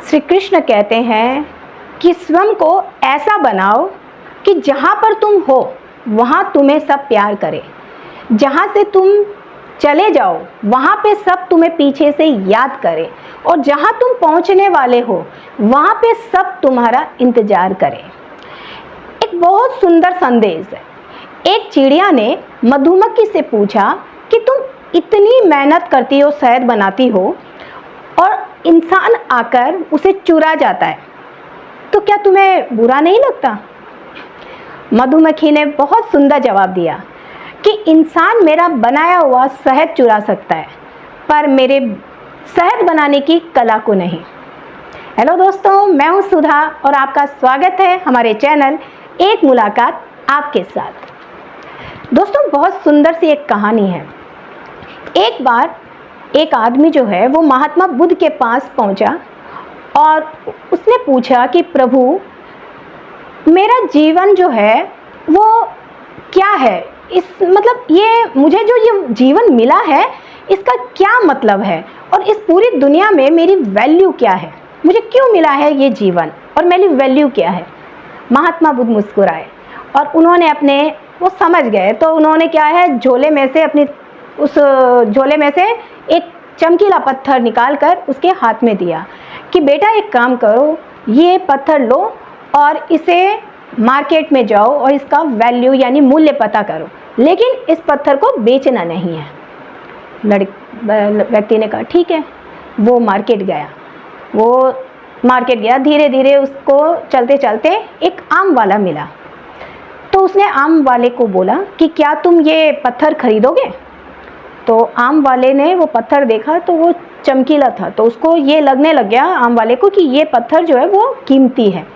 श्री कृष्ण कहते हैं कि स्वयं को ऐसा बनाओ कि जहाँ पर तुम हो वहाँ तुम्हें सब प्यार करे, जहाँ से तुम चले जाओ वहाँ पे सब तुम्हें पीछे से याद करे, और जहाँ तुम पहुँचने वाले हो वहाँ पे सब तुम्हारा इंतजार करे। एक बहुत सुंदर संदेश है। एक चिड़िया ने मधुमक्खी से पूछा कि तुम इतनी मेहनत करती हो, शहद बनाती हो, और इंसान आकर उसे चुरा जाता है, तो क्या तुम्हें बुरा नहीं लगता? मधुमक्खी ने बहुत सुंदर जवाब दिया कि इंसान मेरा बनाया हुआ शहद चुरा सकता है, पर मेरे शहद बनाने की कला को नहीं। हेलो दोस्तों, मैं हूं सुधा और आपका स्वागत है हमारे चैनल एक मुलाकात आपके साथ। दोस्तों, बहुत सुंदर सी एक कहानी है। एक बार एक आदमी जो है वो महात्मा बुद्ध के पास पहुंचा और उसने पूछा कि प्रभु, मेरा जीवन जो है वो क्या है, ये मुझे जो ये जीवन मिला है इसका क्या मतलब है, और इस पूरी दुनिया में मेरी वैल्यू क्या है, मुझे क्यों मिला है ये जीवन और मेरी वैल्यू क्या है। महात्मा बुद्ध मुस्कुराए और उन्होंने वो समझ गए, तो उन्होंने क्या है, झोले में से उस झोले में से एक चमकीला पत्थर निकालकर उसके हाथ में दिया कि बेटा एक काम करो, ये पत्थर लो और इसे मार्केट में जाओ और इसका वैल्यू यानी मूल्य पता करो, लेकिन इस पत्थर को बेचना नहीं है। व्यक्ति ने कहा ठीक है। वो मार्केट गया। धीरे धीरे उसको चलते चलते एक आम वाला मिला, तो उसने आम वाले को बोला कि क्या तुम ये पत्थर खरीदोगे? तो आम वाले ने वो पत्थर देखा तो वो चमकीला था, तो उसको ये लगने लग गया आम वाले को कि ये पत्थर जो है वो कीमती है।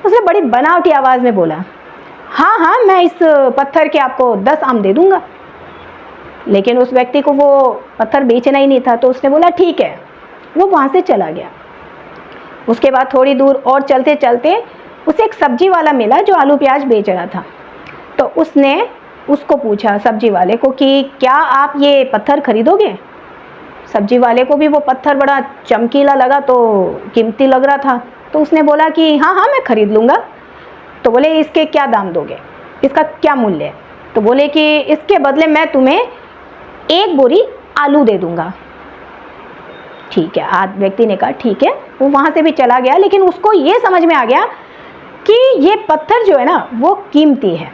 उसने बड़ी बनावटी आवाज़ में बोला, हाँ हाँ, मैं इस पत्थर के आपको 10 आम दे दूंगा। लेकिन उस व्यक्ति को वो पत्थर बेचना ही नहीं था, तो उसने बोला ठीक है। वो वहाँ से चला गया। उसके बाद थोड़ी दूर और चलते चलते उसे एक सब्जी वाला मिला जो आलू प्याज बेच रहा था। तो उसने उसको पूछा, सब्जी वाले को, कि क्या आप ये पत्थर खरीदोगे? सब्जी वाले को भी वो पत्थर बड़ा चमकीला लगा, तो कीमती लग रहा था, तो उसने बोला कि हाँ हाँ, मैं खरीद लूँगा। तो बोले इसके क्या दाम दोगे, इसका क्या मूल्य है? तो बोले कि इसके बदले मैं तुम्हें 1 बोरी आलू दे दूँगा। ठीक है। व्यक्ति ने कहा ठीक है। वो वहाँ से भी चला गया, लेकिन उसको ये समझ में आ गया कि ये पत्थर जो है ना वो कीमती है।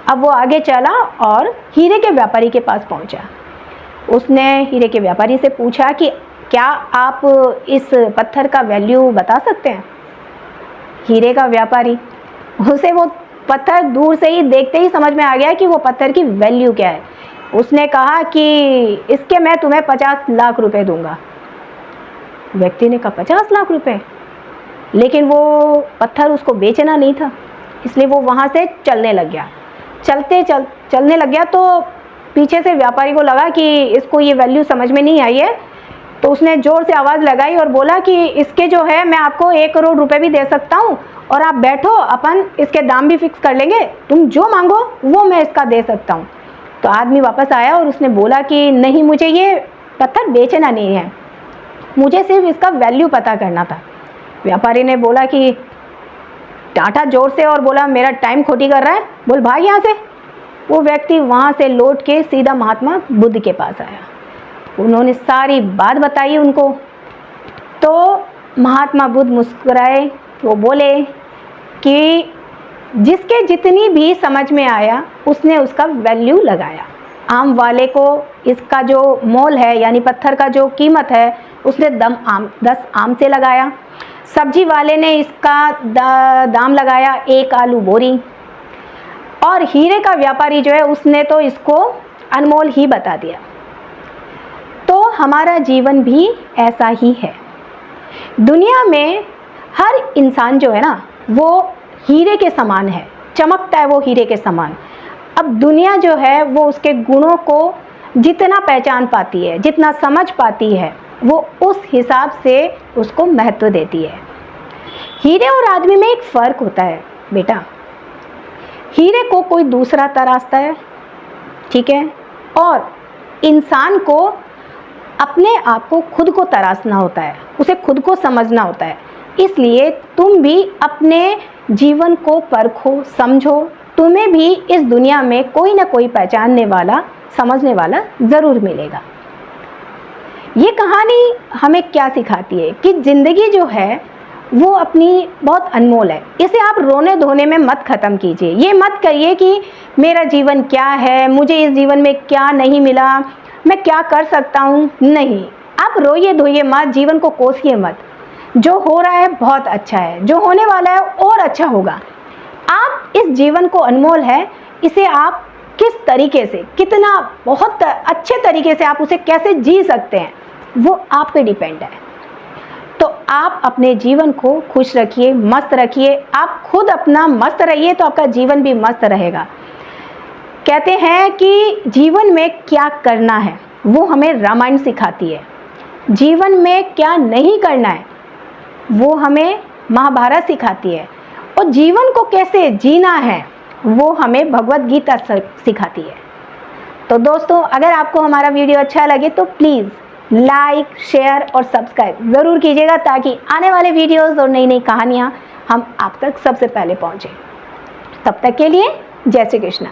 अब वो आगे चला और हीरे के व्यापारी के पास पहुंचा। उसने हीरे के व्यापारी से पूछा कि क्या आप इस पत्थर का वैल्यू बता सकते हैं? हीरे का व्यापारी, उसे वो पत्थर दूर से ही देखते ही समझ में आ गया कि वो पत्थर की वैल्यू क्या है। उसने कहा कि इसके मैं तुम्हें 50 लाख रुपए दूंगा। व्यक्ति ने कहा 50 लाख रुपए? लेकिन वो पत्थर उसको बेचना नहीं था, इसलिए वो वहाँ से चलने लग गया। चलने लग गया तो पीछे से व्यापारी को लगा कि इसको ये वैल्यू समझ में नहीं आई है, तो उसने ज़ोर से आवाज़ लगाई और बोला कि इसके जो है मैं आपको 1 करोड़ रुपए भी दे सकता हूँ, और आप बैठो, अपन इसके दाम भी फिक्स कर लेंगे, तुम जो मांगो वो मैं इसका दे सकता हूँ। तो आदमी वापस आया और उसने बोला कि नहीं, मुझे ये पत्थर बेचना नहीं है, मुझे सिर्फ इसका वैल्यू पता करना था। व्यापारी ने बोला कि डांटा जोर से और बोला मेरा टाइम खोटी कर रहा है, बोल भाग यहाँ से। वो व्यक्ति वहाँ से लौट के सीधा महात्मा बुद्ध के पास आया। उन्होंने सारी बात बताई उनको। तो महात्मा बुद्ध मुस्कुराए। वो बोले कि जिसके जितनी भी समझ में आया उसने उसका वैल्यू लगाया। आम वाले को इसका जो मोल है यानी पत्थर का जो कीमत है उसने 10 आम से लगाया। सब्जी वाले ने इसका दाम लगाया 1 आलू बोरी, और हीरे का व्यापारी जो है उसने तो इसको अनमोल ही बता दिया। तो हमारा जीवन भी ऐसा ही है। दुनिया में हर इंसान जो है ना वो हीरे के समान है, चमकता है वो हीरे के समान। अब दुनिया जो है वो उसके गुणों को जितना पहचान पाती है, जितना समझ पाती है, वो उस हिसाब से उसको महत्व देती है। हीरे और आदमी में एक फ़र्क होता है बेटा। हीरे को कोई दूसरा तराशता है, ठीक है, और इंसान को अपने आप को खुद को तराशना होता है, उसे खुद को समझना होता है। इसलिए तुम भी अपने जीवन को परखो, समझो। तुम्हें भी इस दुनिया में कोई ना कोई पहचानने वाला, समझने वाला ज़रूर मिलेगा। ये कहानी हमें क्या सिखाती है कि ज़िंदगी जो है वो अपनी बहुत अनमोल है। इसे आप रोने धोने में मत ख़त्म कीजिए। ये मत करिए कि मेरा जीवन क्या है, मुझे इस जीवन में क्या नहीं मिला, मैं क्या कर सकता हूँ। नहीं, आप रोइए धोइए मत, जीवन को कोसिए मत। जो हो रहा है बहुत अच्छा है, जो होने वाला है और अच्छा होगा। आप इस जीवन को अनमोल है, इसे आप किस तरीके से, कितना बहुत अच्छे तरीके से आप उसे कैसे जी सकते हैं, वो आप पे डिपेंड है। तो आप अपने जीवन को खुश रखिए, मस्त रखिए। आप खुद अपना मस्त रहिए तो आपका जीवन भी मस्त रहेगा। कहते हैं कि जीवन में क्या करना है वो हमें रामायण सिखाती है, जीवन में क्या नहीं करना है वो हमें महाभारत सिखाती है, और जीवन को कैसे जीना है वो हमें भगवत गीता सिखाती है। तो दोस्तों, अगर आपको हमारा वीडियो अच्छा लगे तो प्लीज़ लाइक, शेयर और सब्सक्राइब ज़रूर कीजिएगा, ताकि आने वाले वीडियोस और नई नई कहानियाँ हम आप तक सबसे पहले पहुँचें। तब तक के लिए जय श्री कृष्ण।